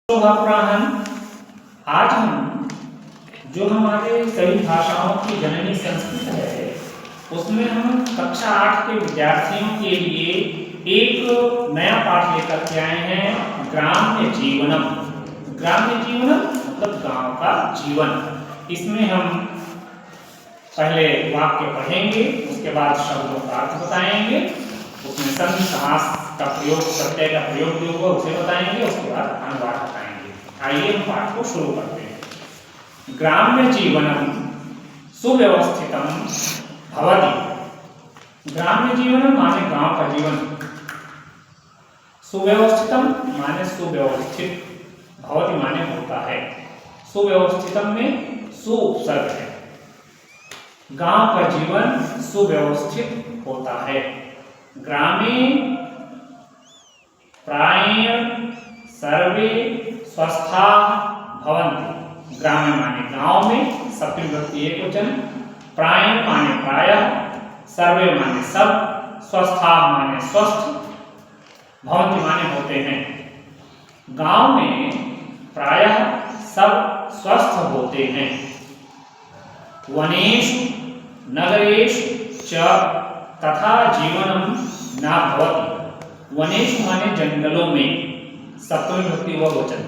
शोभाप्राहन। आज हम जो हमारे सभी भाषाओं की जननी संस्कृत है उसमें हम कक्षा 8 के विद्यार्थियों के लिए एक नया पाठ लेकर के आए हैं, ग्राम्य जीवनम। ग्राम्य जीवनम मतलब गांव का जीवन। इसमें हम पहले वाक्य पढ़ेंगे, उसके बाद शब्दों का अर्थ बताएंगे, उसमें संधि समास का प्रयोग, प्रत्यय का प्रयोग जो होगा उसे बताएंगे, उसके बाद अनुवाद बताएंगे। आइए हम पाठ को शुरू करते हैं। ग्राम्य जीवनम सुव्यवस्थितम भवति। ग्राम्य जीवनम माने गांव का जीवन, सुव्यवस्थितम माने सुव्यवस्थित, भवति माने होता है। सुव्यवस्थितम में सु उपसर्ग है। गांव का जीवन सुव्यवस्थित होता है। ग्रामे प्रायेण सर्वे स्वस्था भवन्ति। ग्रामे माने गांव में, सप्तमी विभक्ति एकवचन, प्रायेण माने प्रायः, सर्वे माने सब, स्वस्था माने स्वस्थ, भवन्ति माने होते हैं। गांव में प्रायः सब स्वस्थ होते हैं। वनेषु नगरेषु च तथा जीवनम न भवति। वनेषु माने जंगलों में, सप्तमी विभक्ति बहुवचन,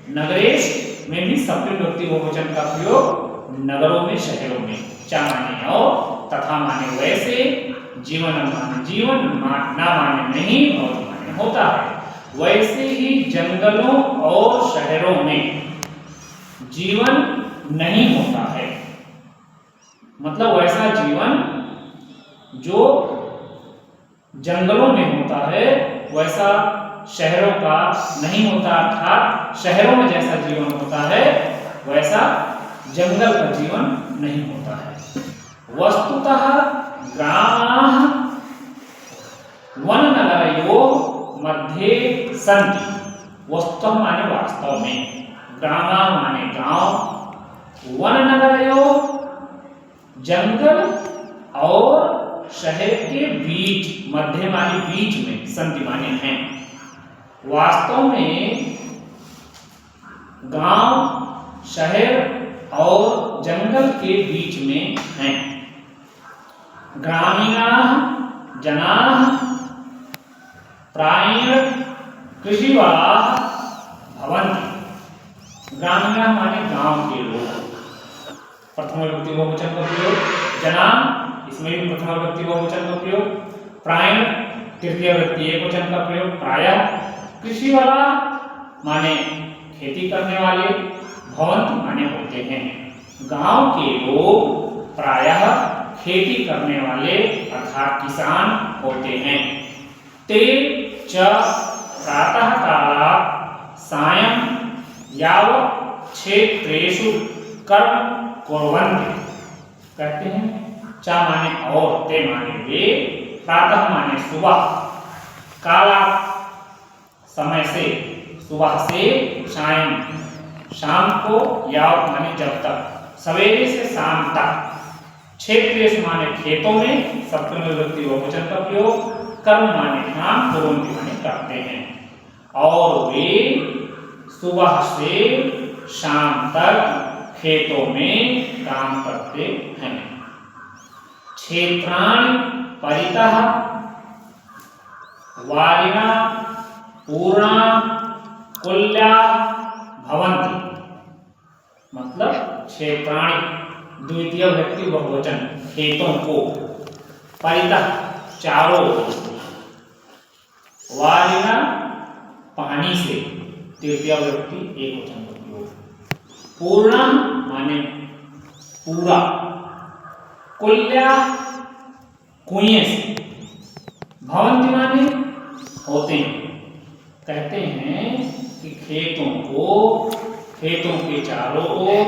नगरेश में भी सप्तमी विभक्ति बहुवचन का प्रयोग नगरों में, शहरों में। च माने और, तथा माने वैसे, जीवनम माने जीवन, न माने नहीं, भवति माने होता है। वैसे ही जंगलों और शहरों में जीवन नहीं होता है। मतलब वैसा जीवन जो जंगलों में होता है वैसा शहरों का नहीं होता। अर्थात शहरों में जैसा जीवन होता है वैसा जंगल का जीवन नहीं होता है। वस्तुतः ग्रामाः वननगरयोः मध्ये सन्ति। वस्तुतः माने वास्तव में, ग्रामाः माने गांव, वननगरयोः जंगल और शहर के बीच, मध्य माने बीच में, संति माने हैं। वास्तव में गांव, शहर और जंगल के बीच में हैं। ग्रामीणाः जनाः प्रायेण कृषिवलाः भवन्ति। ग्रामीणाः माने गांव के लोग, प्रथम विभक्ति बहुवचन का प्रयोग, जना इसमें भी प्रथम विभक्ति बहुवचन का प्रयोग, प्रायेण तृतीय विभक्ति एकवचन का प्रयोग, प्रायः, कृषि वाला माने खेती करने वाले, भवन्ति माने होते हैं। गांव के लोग प्रायः खेती करने वाले अर्थात किसान होते हैं। ते च प्रातः कालात् सायं यावत् क्षेत्रेषु कर्म कुर्वन्ति। कहते हैं चा माने और, ते माने वे, प्रातः माने सुबह, काला समय से, सुबह से सायं शाम को, यावत माने जब तक, सवेरे से शाम तक, क्षेत्रेषु माने खेतों में, सप्तमी विभक्ति बहुवचन का प्रयोग, कर्म माने काम, कुर्वन्ति माने करते हैं। और वे सुबह से शाम तक खेतों में काम करते हैं। क्षेत्राणि परितः वारिणा पूर्णा कुल्या भवन्ति। मतलब क्षेत्राणि द्वितीय विभक्ति बहुवचन, खेतों को, परितः चारों, वारिणा पानी से, तृतीय विभक्ति एकवचन का प्रयोग, पूर्णा माने पूरा, कुल्या कुएं से, भवन्ति माने होते हैं। कहते हैं कि खेतों के चारों ओर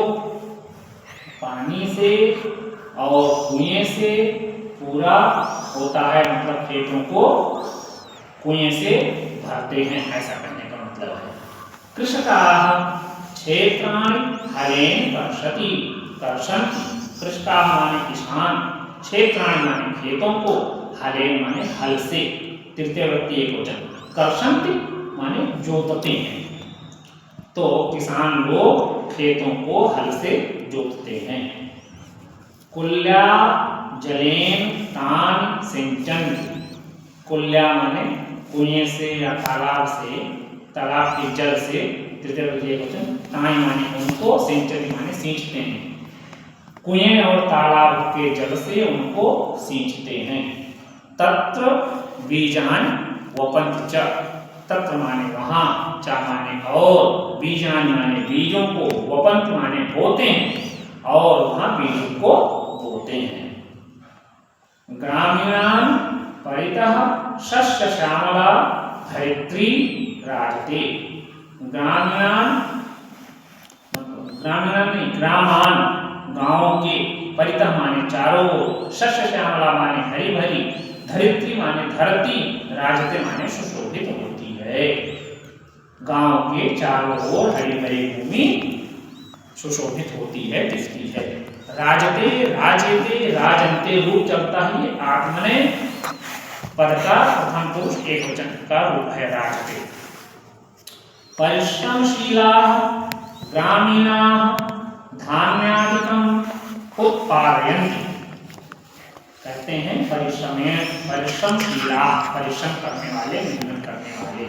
पानी से और कुएं से पूरा होता है। मतलब खेतों को कुएं से भरते हैं, ऐसा कहने का मतलब है। कृषकाः क्षेत्राणि हरेण कर्षति कर्षन्ति। कृषकाः माने किसान, क्षेत्राणि माने खेतों को, हरेण माने हल से, तृतीय विभक्ति एकवचन, कर्षन्ति माने जोतते हैं। तो किसान लोग खेतों को हल से जोतते हैं। कुल्या जलेन तान सिंचन। कुल्या माने कुएं से या तालाब से, तालाब के जल से, तृतीय वचन क्वेश्चन, ताई माने उनको, सिंचन माने सींचते हैं। कुएं और तालाब के जल से उनको सींचते हैं। तत्र बीजान वपंत च। तत्र माने वहां, च माने और, बीजान माने बीजों को, वपंत माने बोते हैं और वहां बीजों को बोते हैं। ग्रामीणान परितः शस्य श्यामला धरित्री राजते। ग्रामीणान, ग्रामीणान नहीं, ग्रामान गांवों के, परितः माने चारों ओर, शस्य श्यामला माने हरी भरी, धरित्री माने धरती, राजते माने सुशोभित होती है। गांव के चारों ओर हरी भरी भूमि सुशोभित होती है, दिखती है। राजते, राजेते, राजन्ते रूप चलता ही आत्मने पद का प्रथम पुरुष एकवचन का रूप है राजते। परिश्रमशीला ग्रामीणा धान्यादिकम उत्पादयन्ति। कहते हैं परिश्रमशीला, परिश्रम करने वाले, मेहनत करने वाले।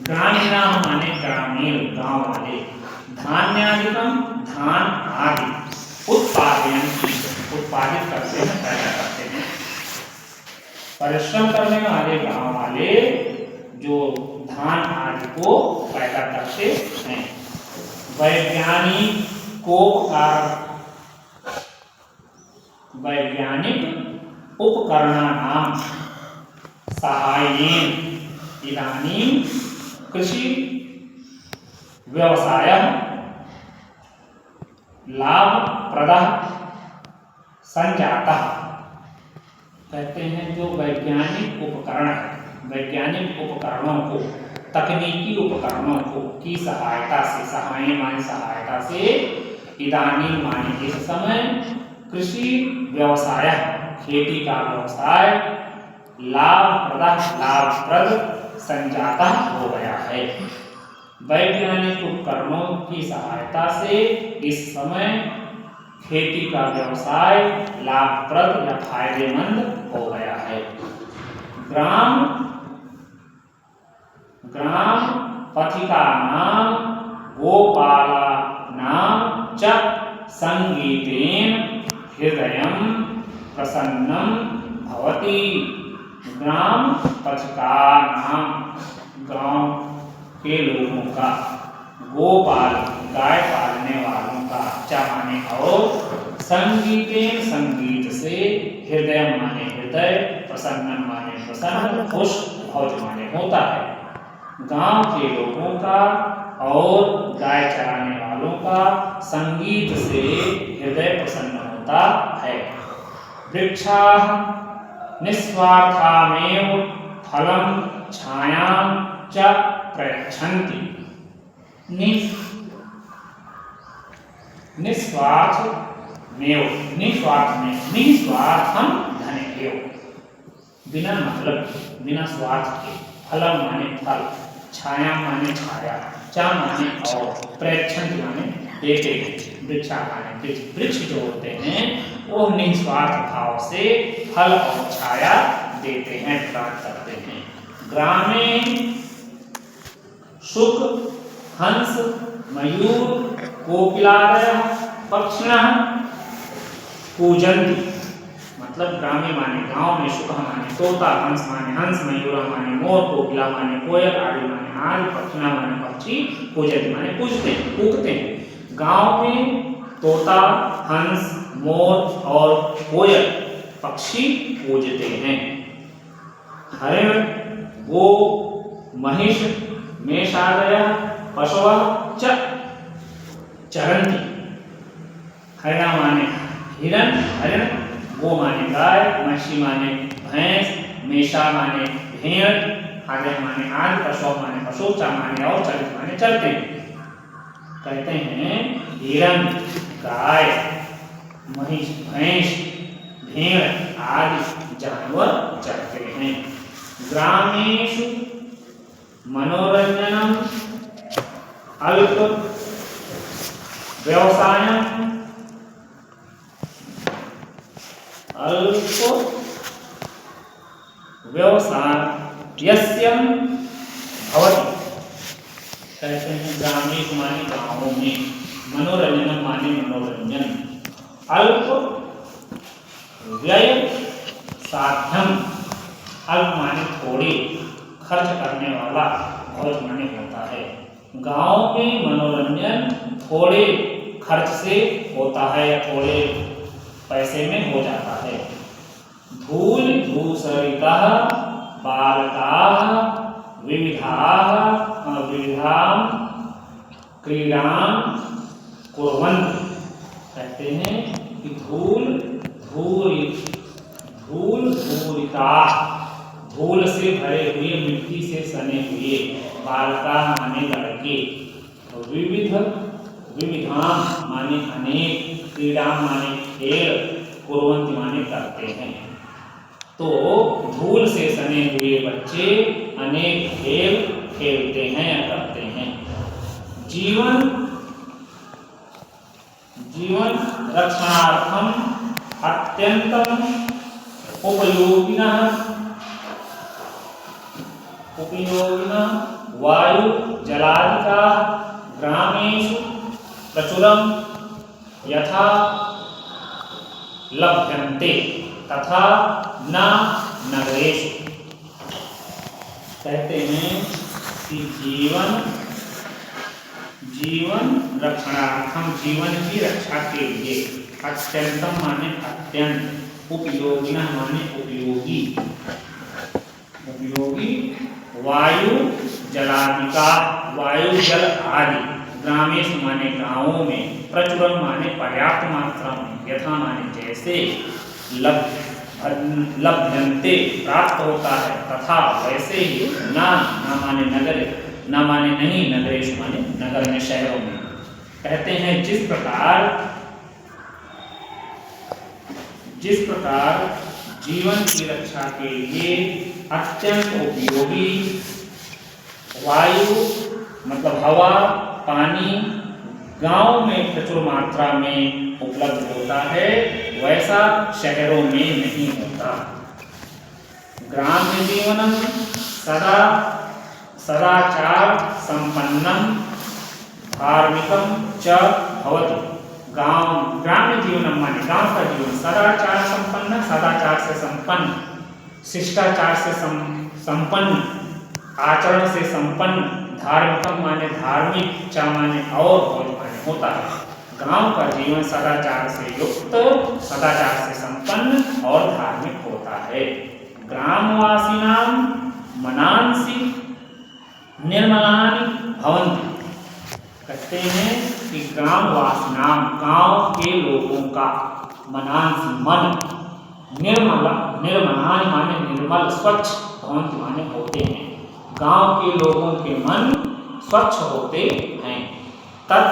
ग्रामीणा माने ग्रामीण, गांव वाले। धान्यादिकम धान आदि, उत्पादयन्ति उत्पादित करते हैं, पैदा करते हैं। परिश्रम करने वाले गांव वाले जो धान आदि को पैदा करते हैं। वैज्ञानिक उपकरणानां सहायेन इदानीं कृषि व्यवसायः लाभप्रदः संजातः। कहते हैं जो वैज्ञानिक उपकरण है, वैज्ञानिक उपकरणों को, तकनीकी उपकरणों को की सहायता से, सहाय माने सहायता से, इदानीं माने इस समय, कृषि व्यवसाय खेती का व्यवसाय, लाभप्रद संजाता हो गया है। वैज्ञानिक उपकरणों की सहायता से इस समय खेती का व्यवसाय लाभप्रद या फायदेमंद हो गया है। ग्राम पथिका नाम गोपाला नाम च संगीतेन हृदयं प्रसन्नं भवति। ग्राम पथिका नाम गांव के लोगों का, गोपाल गाय पालने वालों का, च माने और, संगीतेन संगीत से, हृदय माने हृदय, प्रसन्न माने प्रसन्न, खुश, भौज माने होता है। गांव के लोगों का और गाय चराने वालों का संगीत से हृदय प्रसन्न होता है। वृक्षाः निस्वार्थामेव फलं छायां च प्रयच्छन्ति। निस्वार्थम धनेभ्यो, बिना मतलब, बिना स्वार्थ के। फलम माने फल, छाया माने छाया, चा माने और, प्रयच्छन्ति माने देते हैं। वृक्षा माने वृक्ष, वृक्ष जो होते हैं वो निस्वार्थ भाव से फल और छाया देते हैं, प्रदान करते हैं। ग्रामे शुक हंस मयूर कोकिलादयः पक्षिणः पूजन्ति। मतलब ग्रामे माने गांव में, शुक माने तोता, हंस माने हंस, मयूर माने मोर, कोकिला माने कोयल, आदि माने आदि, पक्षिणः माने पक्षी, पूजन्ति माने पूजते हैं, कूकते हैं। गांव में तोता, हंस, मोर और कोयल पक्षी पूजते हैं। हरिण गो महिष मेषादयः पशवः च चरन्ति। हरिण माने हिरण, हरिण, गो माने गाय, महिषी माने भैंस, मेषा माने भेड़, आदय माने आदि, पशु माने पशु, च माने और, चरित माने चलते हैं। कहते हैं हिरण गाय, महिष भैंस, भेड़ आदि जानवर चलते हैं। ग्रामेषु मनोरंजनम अल्प व्यवसायम अल्प व्यवसायस्यम भवति। कहते हैं ग्रामीण माने गाँवों में, मनोरंजन माने मनोरंजन, अल्प व्यय साध्यम, अल्प माने थोड़े खर्च करने वाला, बहुत माने होता है। गांव में मनोरंजन थोड़े खर्च से होता है या थोड़े पैसे में हो जाता है। धूल धूसरितः बालकाः विविधां क्रीडां कुर्वन्ति। कहते हैं कि धूल से भरे हुए, मिट्टी से सने हुए, बालका माने लड़के, विविधां माने अनेक, क्रीड़ा माने खेल, कुर्वन्ति माने करते हैं। तो धूल से सने हुए बच्चे अनेक खेल खेलते हैं या करते हैं। जीवन रक्षणार्थम अत्यंतम उपयोगिनः वायु जलादिकाः ग्रामेषु प्रचुरं यथा लभ्यन्ते तथा न नगरेषु। कहते हैं कि जीवन रक्षणार्थम, जीवन की रक्षा के लिए, अत्यंतम माने अत्यंत, उपयोगिनः माने उपयोगी, वायु जलादिका, वायु जल आदि, ग्रामेश माने गाँवों में, प्रचुरम माने पर्याप्त मात्रा में, यथा माने जैसे, लभ्यन्ते प्राप्त होता है, तथा वैसे ही, ना माने नगर, ना माने नहीं, नगरेश माने नगर में, शहरों में। कहते हैं जिस प्रकार जीवन की रक्षा के लिए अत्यंत उपयोगी वायु मतलब हवा, पानी गांव में प्रचुर मात्रा में उपलब्ध होता है, वैसा शहरों में नहीं होता। ग्राम्य जीवनम सदाचार संपन्नम धार्मिकम च भवति। ग्राम्य जीवनम माने गांव का जीवन सदाचार संपन्न, सदाचार से संपन्न, शिष्टाचार से संपन्न, आचरण से संपन्न, धार्मिकम माने धार्मिक, च माने और बहुत माने होता है। गांव का जीवन सदाचार से युक्त, सदाचार से संपन्न और धार्मिक होता है। ग्रामवासिनां मनांसि निर्मलानि भवन्ति। कहते हैं कि ग्रामवासिनां, गांव के लोगों का, मनांसि मन, निर्मलानि माने निर्मल, स्वच्छ, भवन्ति माने होते हैं। गांव के लोगों के मन स्वच्छ होते हैं। तत्